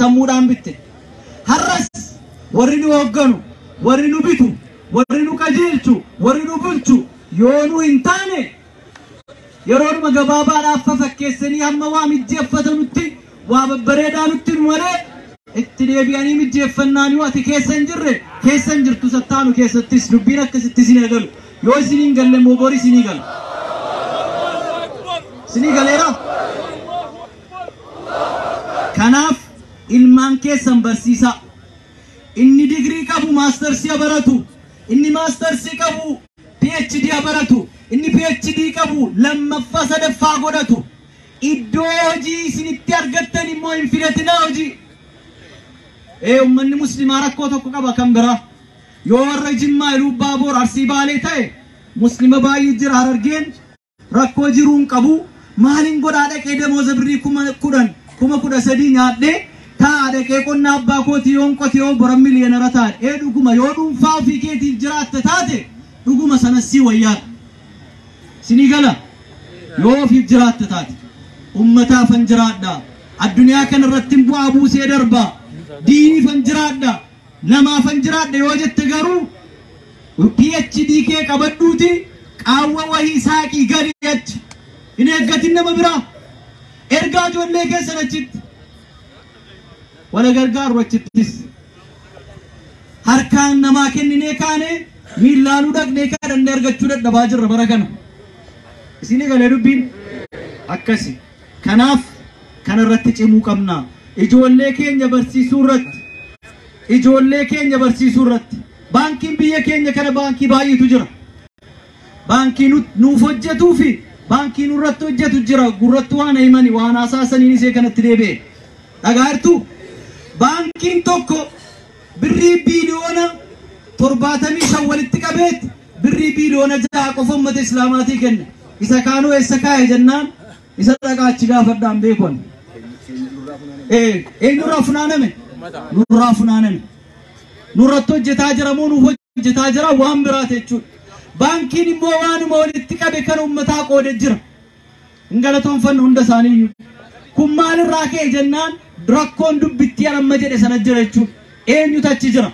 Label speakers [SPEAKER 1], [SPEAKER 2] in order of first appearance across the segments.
[SPEAKER 1] sammuudhaan bitte har'as warri nu hogganu warri nu bitu warri nu qajeelchu warri nu bulchu yoo nu hin taane yeroodhuma gabaabaadhaaf fakkeessanii hamma waa mijjeeffatanutti waa babbareedaa nutti nu malee itti deebi'anii mijjeeffannaanii ati keessan jirre keessan jirtu sattaanu keessattis dubbiin akkasitti isin eegalu yoo isiniin galle moo bori isinii gala isinii galeera kanaaf ilmaan keessan barsiisaa inni digrii qabu maastersii baratu inni maastersii qabu PhD baratu inni PhD qabu lammaffaa sadaffaa godhatu iddoo hojii isinitti argattan immoo hin filatina hojii ummanni muslimaa rakkoo tokko qaba kan biraa yoo warra Jimmaa Ilubaa Boor Arsii Baalee ta'e muslima baay'ee jira Harargeen rakkoo jiruun qabu maalin godhaa dhaqee damooza birrii 10,000 nyaadhee taa dhaqee qonna abbaa kootii yoon qote yoo bora miliyeenara taa'e dhuguma yoo dhuunfaa ofii keetiif jiraatte taate dhuguma sanassii wayyaadha sinii gala yoo ofiif jiraatte taate ummataafan jiraadha addunyaa kanarratti bu'aa buusee darbaa diiniifan jiraadha namaafan jiraadha yoo jette garuu PhD kee qabadhuuti qaawwa wahii saaqii gadi achi hin eeggatin nama biraa ergaa ijoollee keessan achitti wala gargaaru achittis harkaan namaa kenninee kaane miillaanuu dhaqnee kadhannee argachuu dadhabaa jirra bara kana isinii galee dubbiin akkasi kanaaf kanarratti cimuu qabna ijoollee keenya barsiisuu irratti baankiin biyya keenya kana baankii baay'eetu jira baankii nuuf hojjetuu fi baankii nurratti hojjetu jira gurratti waan himani waan hasaasaniin isee kanatti deebi'e dhagaartu baankiin tokko birrii biiliyoona 75 walitti qabeet birrii biiliyoona 6 qofa ummata islaamaatii kenna isa kaanuu eessa kaa'e jennaan isa dhaqaachi gaafadhaan beekon eenyurraa funaaname nurraa funaaname nurratti hojjetaa jira moo nuuf hojjetaa jira waan biraate jechuudha baankiin immoo waanuma walitti qabe kan ummataa qoode jira hin galatoonfannu hunda isaaniiyyuu kun maalirraa ka'e jennaan rakkoon dubbittii amma jedhe sana jira jechuudha eenyutu achi jira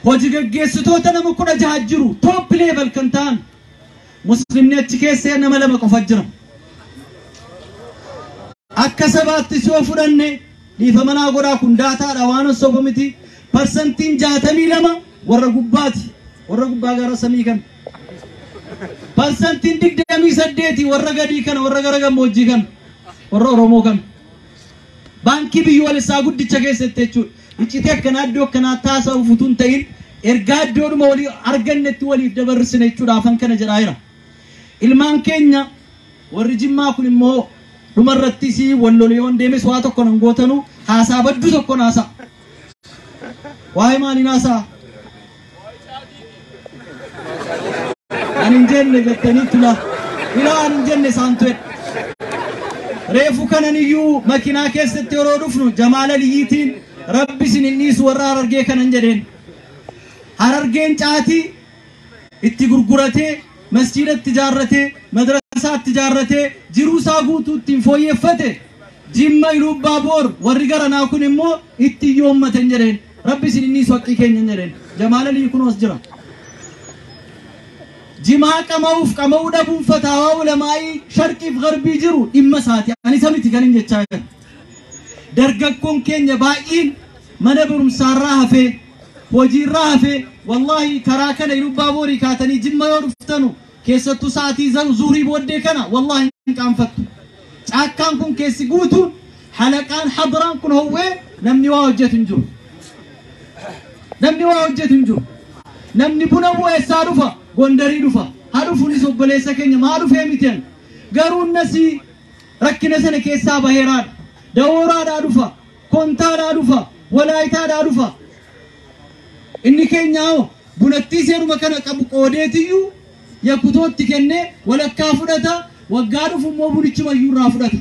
[SPEAKER 1] hojii gaggeessitoota nama 16 jiru top level kan ta'an muslimni achi keessa nama 2 qofa jira akka sabaatti soo fudhanne dhiifamanaa godhaa kun daataadha waan soba miti parsantiin 62 warra gubbaati warra gubbaa gara samii kan parsantiin 28 warra gadii kana warra gara gammoojjii kan warra Oromoo kan baankii biyyoolessaa guddicha keessatti jechuudha icitee akkana iddoo akkanaa taasisa ufutuun ta'in ergaa iddoodhuma walii argannetti waliif dabarsine jechuudha afan kana jedhaa jira ilmaan keenya warri Jimmaa kun immoo dhumarratti si walloliyoon deemes waa tokko nan gootanu haasaa baddu tokko naasa waa'ee maaliin haasaa anin jenne jettanii tula ilaa anin jenne saantu'e reefu kananiyyuu makinaa keessatti yeroo dhufnu Jamaal Aliyyiitiin rabbi isin dhiisu warra Harargee kanan jedheen Harargeen caatii itti gurguratee masjiidatti ijaarratee madrasaatti ijaarratee jiruu isaa guutuu ittiin fooyyeffate Jimma Ilubaa Boor warri garanaa kun immoo itti yoommaten jedheen rabbi isin dhiisu haqqii keenya jedheen Jamaal Aliyyii kunoos jira jimaa qama'uuf qama'uu dhabuun fataawaa ulamaa'ii sharqiif garbii jiru dhimma isaati ani samiti kan hin jechaa jiru dargaggoon keenya baay'een mana barumsaarraa hafee hojiirraa hafee wallahi karaa kana Ilubaa Boorii kaatanii Jimma yoo dhuftanu keessattuu sa'aatii zuurii booddee kana wallahi hin qaanfattu caakkaan kun keessi guutuun halaqaan hadraan kun howwee namni waa hojjetu hin jiru namni buna bu'eessaa dhufa Gondarii dhufa harufunis obboleessa keenya maa dhufee mitiyan garuu nasi rakkina sana keessaa baheeraadha dawooraadhaa dhufa kontaadhaa dhufa walaayitaadhaa dhufa inni keenyaa bunattii seeruma kana qabu qoodeetiyyuu yakutootti kennee walakkaa fudhata waggaa dhufu immoo bunichuma iyyuurraa fudhata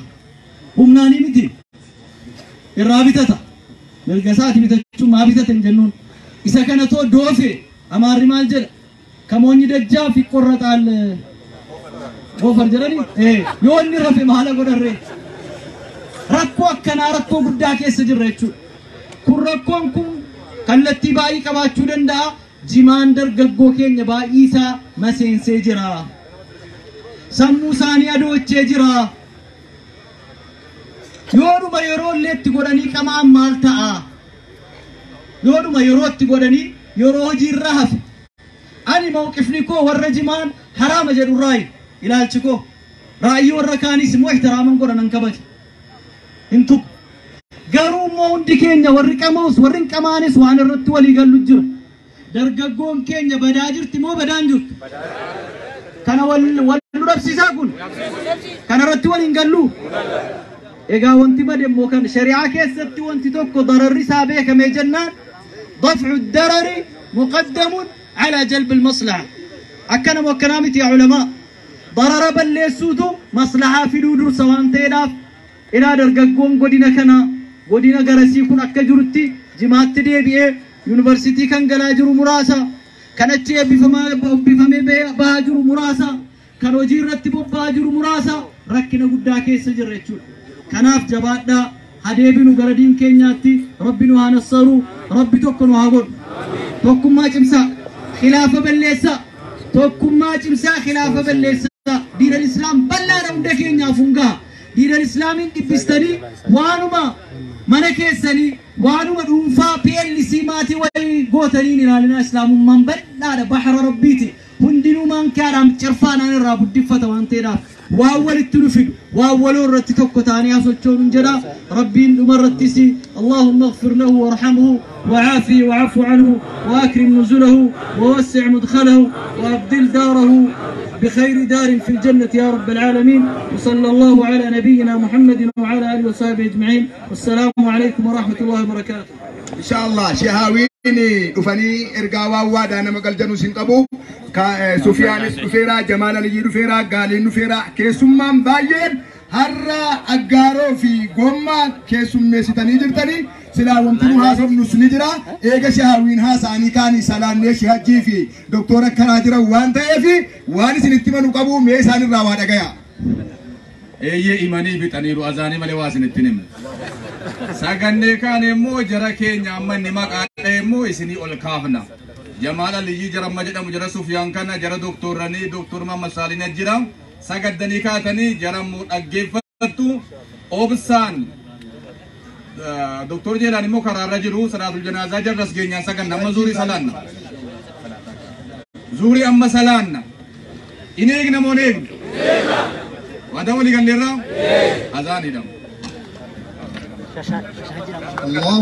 [SPEAKER 1] humnaanii miti irraa bitata mirgasaati bitachuun maa bitatan jennuun isa kana too doofe amaarri maal jedha kamoonni dajjaa fi qorrataan goofar jedhani yoo inni rafe maala godharree rakkoo akkanaa rakkoo guddaa keessa jirra jechuudha. Kun rakkoon kun kallattii baay'ee qabaachuu danda'a. Jimaan dargaggoo keenya baay'ee isaa maseensee jira. Sammuu isaanii adoochee jira. Yooduma yeroo itti godhanii qamaan maal ta'a? Yooduma yeroo itti godhanii yeroo hojiirra hafe. Ani mawqifni koo warra jimaan haraama jedhu raayi ilaalchi koo. Raayii warra kaanis immoo ihtiraaman godhanan kabaja. Intu garuu immoo hundi keenya warri qamaus warri hin qamaanis waan irratti walii gallu jira. Dargaggoon keenya badaa jirti moo badaan jirtu? Kana wal dhabsiisaa kun kana irratti waliin gallu. Egaa wanti bade immoo kan shari'aa keessatti wanti tokko dararri isaa beekamee jennaan daf'u darari muqaddamun ala jalb almaslaha. Akkana moo akkanaa miti yaa ulamaa? Darara balleessuutu maslahaa fiduu dursa waan ta'eedhaaf ilaa dargaggoon godina kana godina garasii kun akka jirutti jimaatti deebi'ee yuunivarsiitii kan galaa jiru muraasa, kan achi eebbifamee bahaa jiru muraasa, kan hojii irratti bobba'aa jiru muraasa rakkina guddaa keessa jirra jechuudha. Kanaaf jabaadhaa hadeebinu gara diin keenyaatti rabbi nu haa nassaru, rabbi tokko nu haa godhu. Tokkummaa cimsaa khilaafa balleessaa, tokkummaa cimsaa khilaafa balleessaa. Diin al-Islaam bal'aadha hunda keenyaaf hungaa. Diin al-Islaamiin dhibbistanii waanuma mana keessanii waanuma dhuunfaa PLC maatii wayii gootaniin ilaalinaa islaamummaan bal'aadha bahara rabbiiti. Hundinuu maankaadhaan cirfaanaan irraa guddifata waan ta'eedhaaf waan walitti nu fidu waan waloo irratti tokko ta'anii hasochoonuun jedha. Rabbiin dhuma irrattis Allahumma ighfir lahu warhamhu وعافي وعفو عنه وأكرم نزله ووسع مدخله وأبدل داره بخير دار في الجنة يا رب العالمين. وصلى الله على نبينا محمد وعلى آله وصحبه أجمعين. والسلام عليكم ورحمة الله وبركاته.
[SPEAKER 2] إن شاء الله شهاويني دفني إرجاوا وادانا مقال جنو سنقبو سفيان دفيرا جمال علي دفيرا قالين دفيرا كيسمان باين هرّا أجارو في قمة كيسم مسيتاني جرتاني سلا ومتنو هاسم نسنجرا إيجا شهاوين هاساني كاني سلام نيش هجي في دكتورة كراجرا وان تأفي وان سنتيما نقابو ميسان الراوات أجايا
[SPEAKER 3] إيه إيماني بتانيرو أزاني مالي واسن التنم ساقني كان مو جرا كينيا من نماك مو إسني الكافنا جمال اللي جرا مجد مجرا سفيان كان جرا دكتور راني دكتور ما مسالين جرا ساقدني كاتني جرا مو أجيفتو أوبسان دكتور جيلاني مو قرار رجلو صلاة الجنازة جرس جينيا ساقن نما زوري سلانا زوري أما سلانا إنيك نمونيك وادام اللي قال لي أذان يدم الله